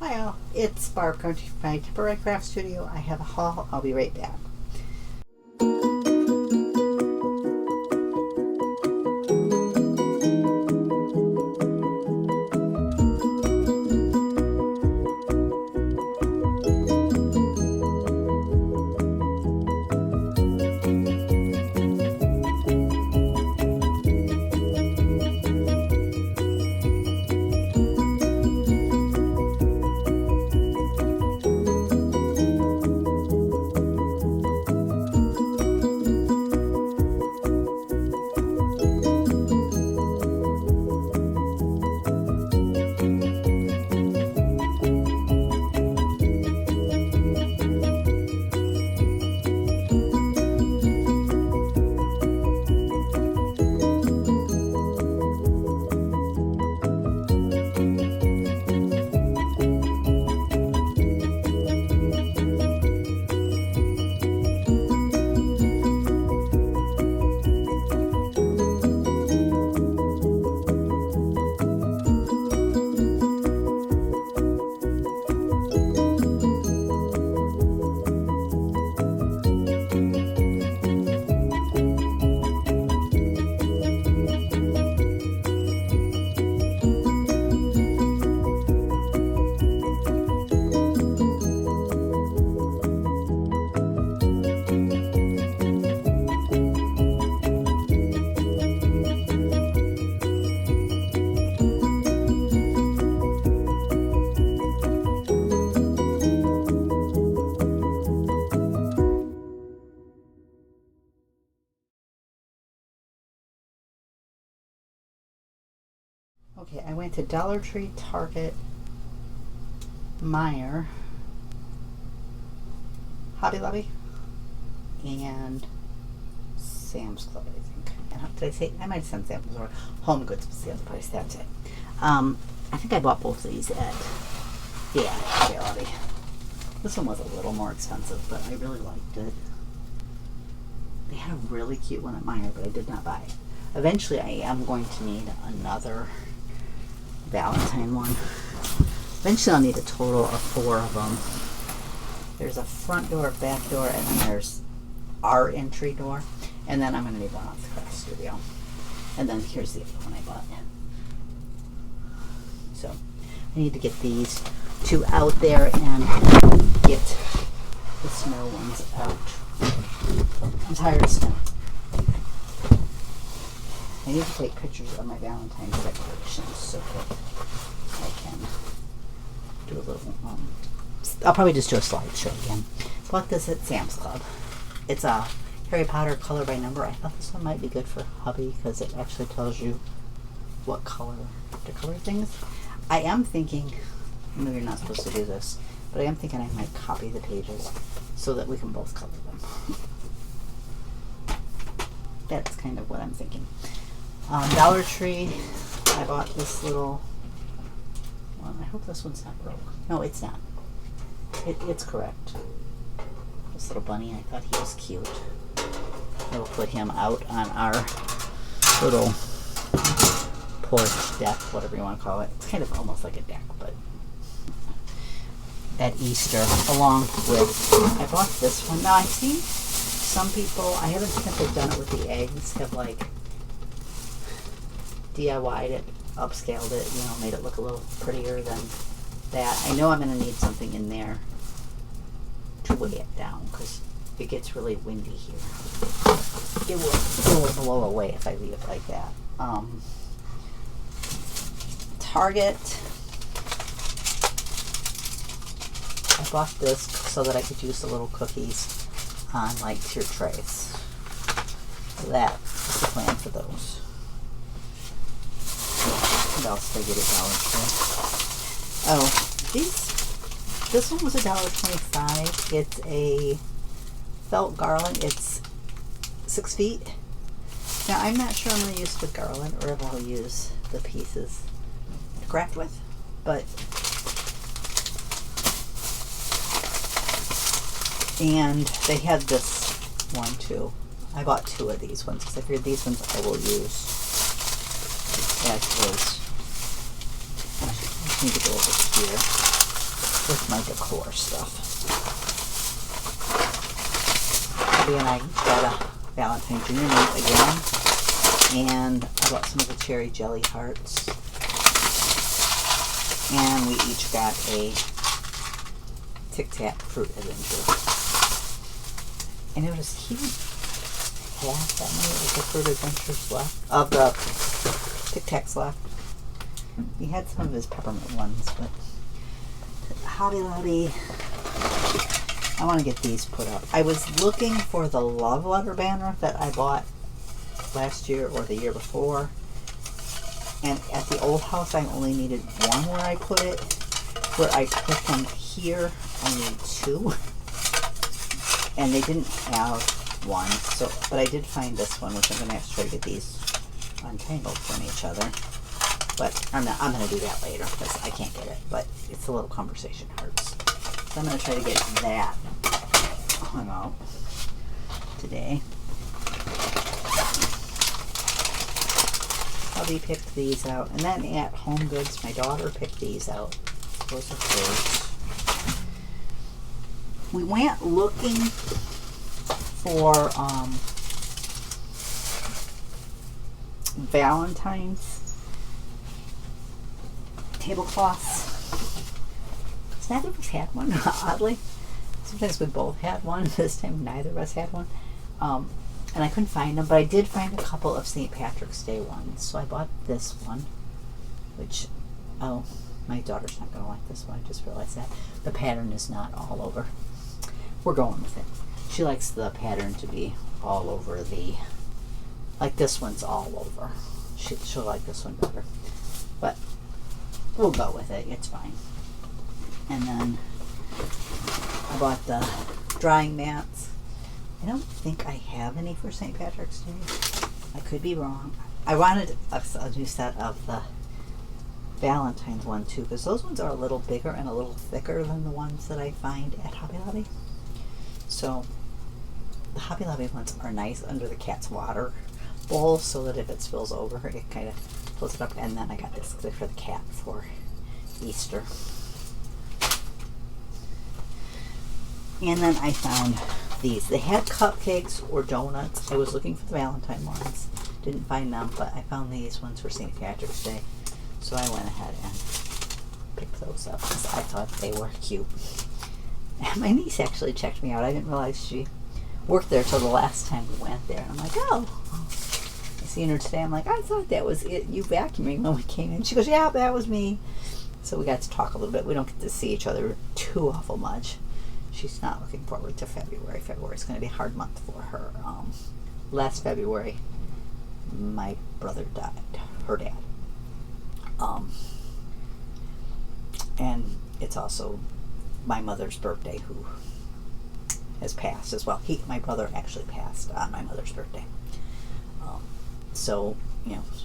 Hi all, it's Barb coming to my temporary craft studio. I have a haul. I'll be right back. Okay, I went to Dollar Tree, Target, Meijer, Hobby Lobby, and Sam's Club, I think. And did I say? I might have said Sam's or Home Goods was the other price. That's it. I think I bought both of these at Hobby Lobby. This one was a little more expensive, but I really liked it. They had a really cute one at Meijer, but I did not buy it. Eventually, I am going to need another Valentine one. Eventually I'll need a total of 4 of them. There's a front door, back door, and then there's our entry door. And then I'm going to need one off the craft studio. And then here's the other one I bought. So I need to get these 2 out there and get the snow ones out. I'm tired of snow. I need to take pictures of my Valentine's decorations so that I can do a little, I'll probably just do a slideshow again. Bought this at Sam's Club. It's a Harry Potter color by number. I thought this one might be good for hubby because it actually tells you what color to color things. I am thinking, I know you're not supposed to do this, but I am thinking I might copy the pages so that we can both color them. That's kind of what I'm thinking. Dollar Tree, I bought this little one. I hope this one's not broke. No, it's not. It's correct. This little bunny, I thought he was cute. We'll put him out on our little porch deck, whatever you want to call it. It's kind of almost like a deck, but at Easter, along with, I bought this one. Now, I've seen some people, I haven't seen if they've done it with the eggs, have like DIY'd it, upscaled it, you know, made it look a little prettier than that. I know I'm going to need something in there to weigh it down because it gets really windy here. It will blow away if I leave it like that. Target. I bought this so that I could use the little cookies on like tier trays. So that's the plan for those. What else did I get at Dollar Tree? Oh, this one was $1.25. It's a felt garland. It's 6 feet. Now I'm not sure I'm going to use the garland or if I'll use the pieces to craft with, but and they had this one too. I bought 2 of these ones because I figured these ones I will use as is. I just need to go over here. with my decor stuff. Abby and I got a Valentine's Junior mint again, and I bought some of the cherry jelly hearts, and we each got a Tic Tac fruit adventure. I noticed he had that many of the fruit adventures left, of the Tic Tacs left. He had some of his peppermint ones, but Hobby Lobby, I want to get these put up. I was looking for the love letter banner that I bought last year or the year before, and at the old house I only needed one where I put it. Where I put them here, I need two, and they didn't have one. So, but I did find this one, which I'm going to have to try to get these untangled from each other. But I'm going to do that later because I can't get it. But it's a little conversation hearts. So I'm going to try to get that hung out today. Hubby picked these out. And then at Home Goods, my daughter picked these out. Those are hers. We went looking for Valentine's tablecloths. Neither of us had one, oddly. Sometimes we both had one. This time neither of us had one. And I couldn't find them, but I did find a couple of St. Patrick's Day ones. So I bought this one, which, oh, my daughter's not going to like this one. I just realized that. The pattern is not all over. We're going with it. She likes the pattern to be all over the, like this one's all over. She'll like this one better. But we'll go with it. It's fine. And then I bought the drying mats. I don't think I have any for St. Patrick's Day. I could be wrong. I wanted a new set of the Valentine's one too, because those ones are a little bigger and a little thicker than the ones that I find at Hobby Lobby. So the Hobby Lobby ones are nice under the cat's water bowl, so that if it spills over, it kind of pulls it up. And then I got this for the cat for Easter. And then I found these. They had cupcakes or donuts. I was looking for the Valentine ones. Didn't find them, but I found these ones for St. Patrick's Day. So I went ahead and picked those up because I thought they were cute. And my niece actually checked me out. I didn't realize she worked there till the last time we went there. I'm like, oh. I seen her today. I'm like, I thought that was it. You vacuuming when we came in. She goes, yeah, that was me. So we got to talk a little bit. We don't get to see each other too awful much. She's not looking forward to February. February is going to be a hard month for her. Last February, my brother died. Her dad. And it's also my mother's birthday, who has passed as well. My brother actually passed on my mother's birthday. So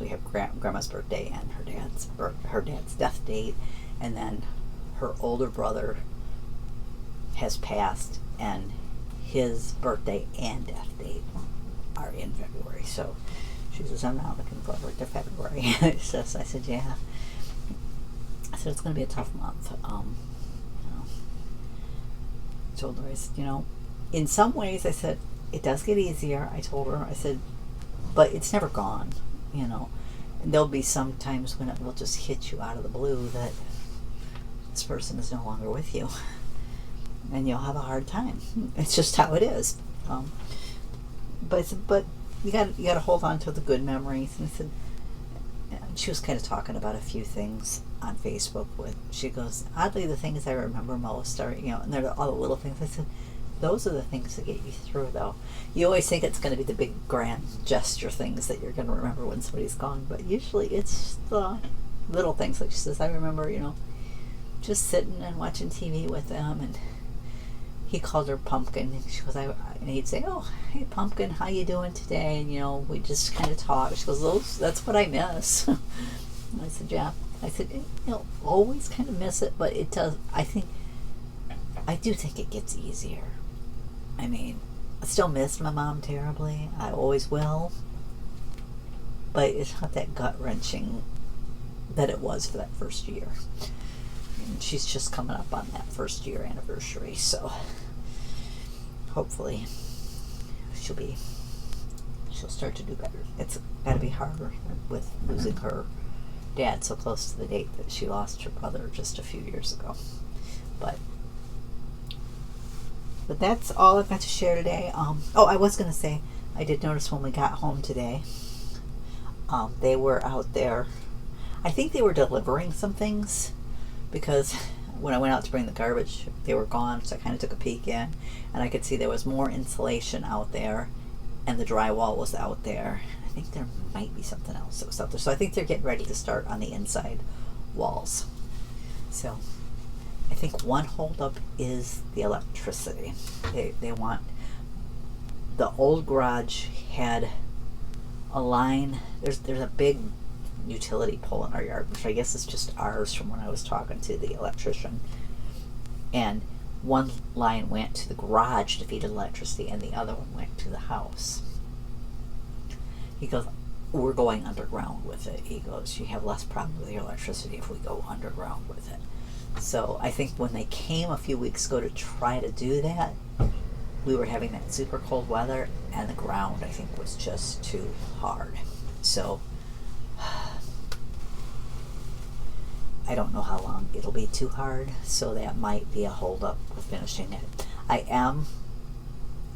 we have grandma's birthday and her dad's death date, and then her older brother has passed, and his birthday and death date are in February. So she says, I'm not looking forward to February. I said, yeah. I said, it's going to be a tough month. I told her, I said, in some ways, I said, it does get easier. I told her, I said, but it's never gone, And there'll be some times when it will just hit you out of the blue that this person is no longer with you. And you'll have a hard time. It's just how it is. But you got to hold on to the good memories. And I said, she was kind of talking about a few things on Facebook. She goes, oddly, the things I remember most are, and they're all the little things. I said, those are the things that get you through, though. You always think it's going to be the big grand gesture things that you're going to remember when somebody's gone, but usually it's the little things. Like she says, I remember, just sitting and watching TV with them, and he called her Pumpkin, and she goes, and he'd say, oh, hey, Pumpkin, how you doing today? And, we just kind of talk. She goes, that's what I miss. And I said, yeah. I said, always kind of miss it, but it does. I do think it gets easier. I mean, I still miss my mom terribly. I always will. But it's not that gut-wrenching that it was for that first year. And she's just coming up on that first year anniversary, so hopefully she'll start to do better. It's got to be harder with losing her dad so close to the date that she lost her brother just a few years ago. But that's all I've got to share today. I was going to say, I did notice when we got home today, they were out there. I think they were delivering some things, because when I went out to bring the garbage, they were gone, so I kind of took a peek in, and I could see there was more insulation out there, and the drywall was out there. I think there might be something else that was out there. So I think they're getting ready to start on the inside walls. So I think one holdup is the electricity. They want, the old garage had a line. There's a big utility pole in our yard, which I guess is just ours from when I was talking to the electrician. And one line went to the garage to feed electricity, and the other one went to the house. He goes, we're going underground with it. He goes, you have less problem with your electricity if we go underground with it. So I think when they came a few weeks ago to try to do that, we were having that super cold weather, and the ground, I think, was just too hard. So I don't know how long it'll be too hard, so that might be a holdup with finishing it. I am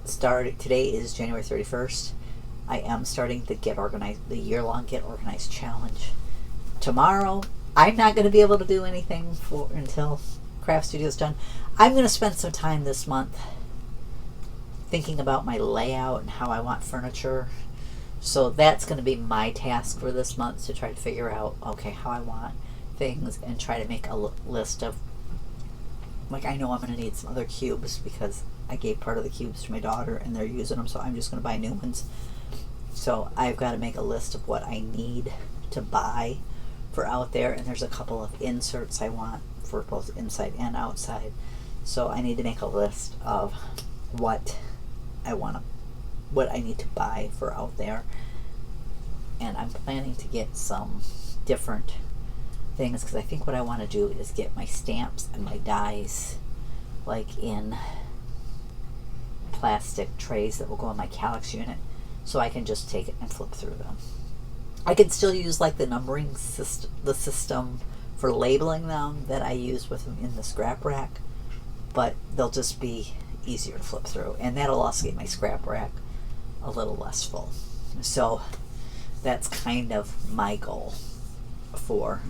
starting, today is January 31st. I am starting the Get Organized, the year-long Get Organized challenge. Tomorrow, I'm not going to be able to do anything until Craft Studio's done. I'm going to spend some time this month thinking about my layout and how I want furniture. So that's going to be my task for this month, to try to figure out, okay, how I want things, and try to make a list of, like, I know I'm going to need some other cubes because I gave part of the cubes to my daughter and they're using them, so I'm just going to buy new ones. So I've got to make a list of what I need to buy for out there, and there's a couple of inserts I want for both inside and outside. So I need to make a list of what I need to buy for out there. And I'm planning to get some different things, because I think what I want to do is get my stamps and my dies like in plastic trays that will go in my Calyx unit, so I can just take it and flip through them. I can still use like the numbering system, the system for labeling them that I use with them in the scrap rack, but they'll just be easier to flip through, and that'll also get my scrap rack a little less full. So that's kind of my goal for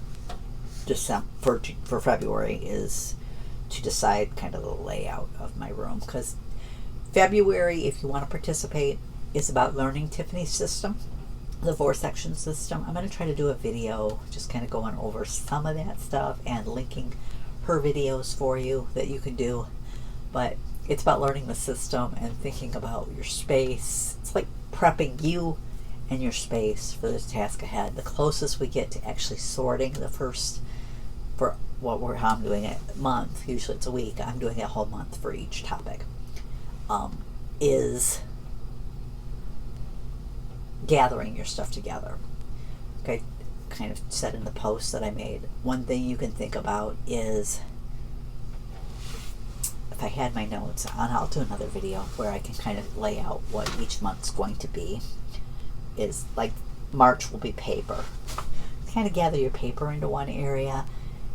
December, for February, is to decide kind of the layout of my room, because February, if you want to participate, is about learning Tiffany's system, the 4-section system. I'm going to try to do a video just kind of going over some of that stuff and linking her videos for you that you can do. But it's about learning the system and thinking about your space. It's like prepping you and your space for the task ahead. The closest we get to actually sorting the first, for how I'm doing it, month, usually it's a week, I'm doing a whole month for each topic, is gathering your stuff together. Okay, kind of said in the post that I made, one thing you can think about is, if I had my notes on, I'll do another video where I can kind of lay out what each month's going to be. Is like March will be paper. Kind of gather your paper into one area,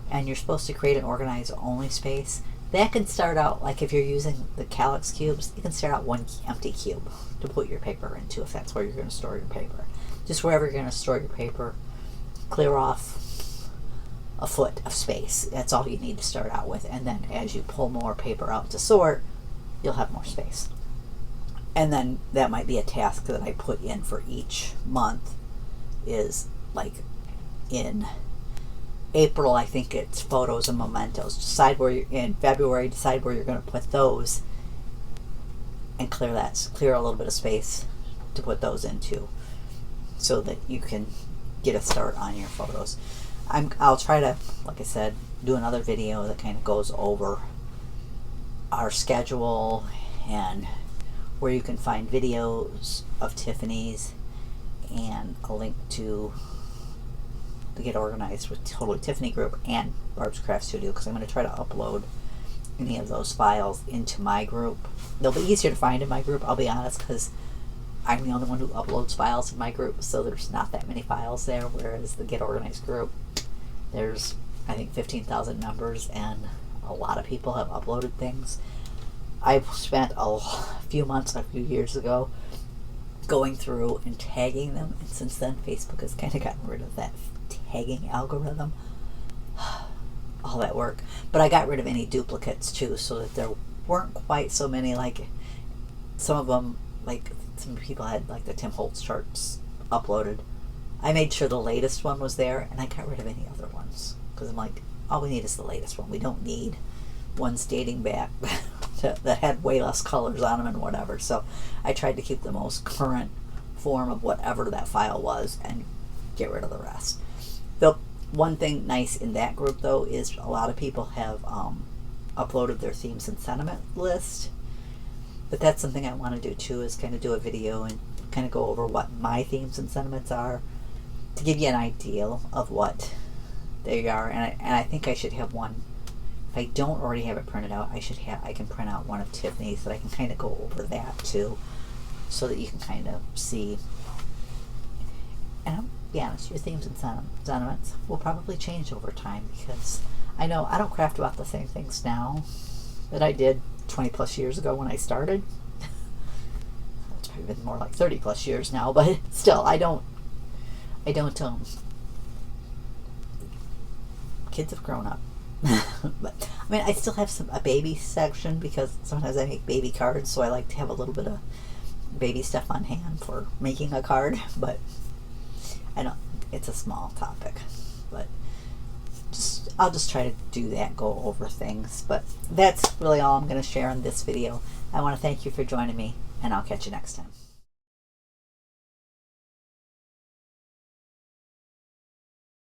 and you're supposed to create an organized only space. That can start out, like if you're using the Calyx cubes, you can start out one empty cube to put your paper into, if that's where you're going to store your paper. Just wherever you're going to store your paper, clear off a foot of space. That's all you need to start out with, and then as you pull more paper out to sort, you'll have more space. And then that might be a task that I put in for each month, is like in April, I think it's photos and mementos. Decide where you're, in February, decide where you're going to put those, and clear a little bit of space to put those into, so that you can get a start on your photos. I'll try to, like I said, do another video that kind of goes over our schedule and where you can find videos of Tiffany's, and a link to to get organized with Totally Tiffany group and Barb's Craft Studio, because I'm going to try to upload any of those files into my group. They'll be easier to find in my group, I'll be honest, because I'm the only one who uploads files in my group, so there's not that many files there, whereas the Get Organized group, there's, I think, 15,000 members, and a lot of people have uploaded things. I've spent a few months, a few years ago, going through and tagging them, and since then Facebook has kind of gotten rid of that tagging algorithm. All that work. But I got rid of any duplicates too, so that there weren't quite so many. Like some of them, like some people had like the Tim Holtz charts uploaded. I made sure the latest one was there, and I got rid of any other ones, because I'm like, all we need is the latest one. We don't need ones dating back that had way less colors on them and whatever. So I tried to keep the most current form of whatever that file was and get rid of the rest. The one thing nice in that group though is a lot of people have uploaded their themes and sentiment list, but that's something I want to do too, is kind of do a video and kind of go over what my themes and sentiments are, to give you an idea of what they are. And I think I should have one. If I don't already have it printed out, I can print out one of Tiffany's, that I can kind of go over that too, so that you can kind of see. And I'll be honest, your themes and sentiments will probably change over time, because I know I don't craft about the same things now that I did 20 plus years ago when I started. It's probably been more like 30 plus years now, but still, I don't kids have grown up. But I mean, I still have a baby section, because sometimes I make baby cards, so I like to have a little bit of baby stuff on hand for making a card. But I don't, it's a small topic, but I'll just try to do that, go over things. But that's really all I'm going to share in this video. I want to thank you for joining me, and I'll catch you next time.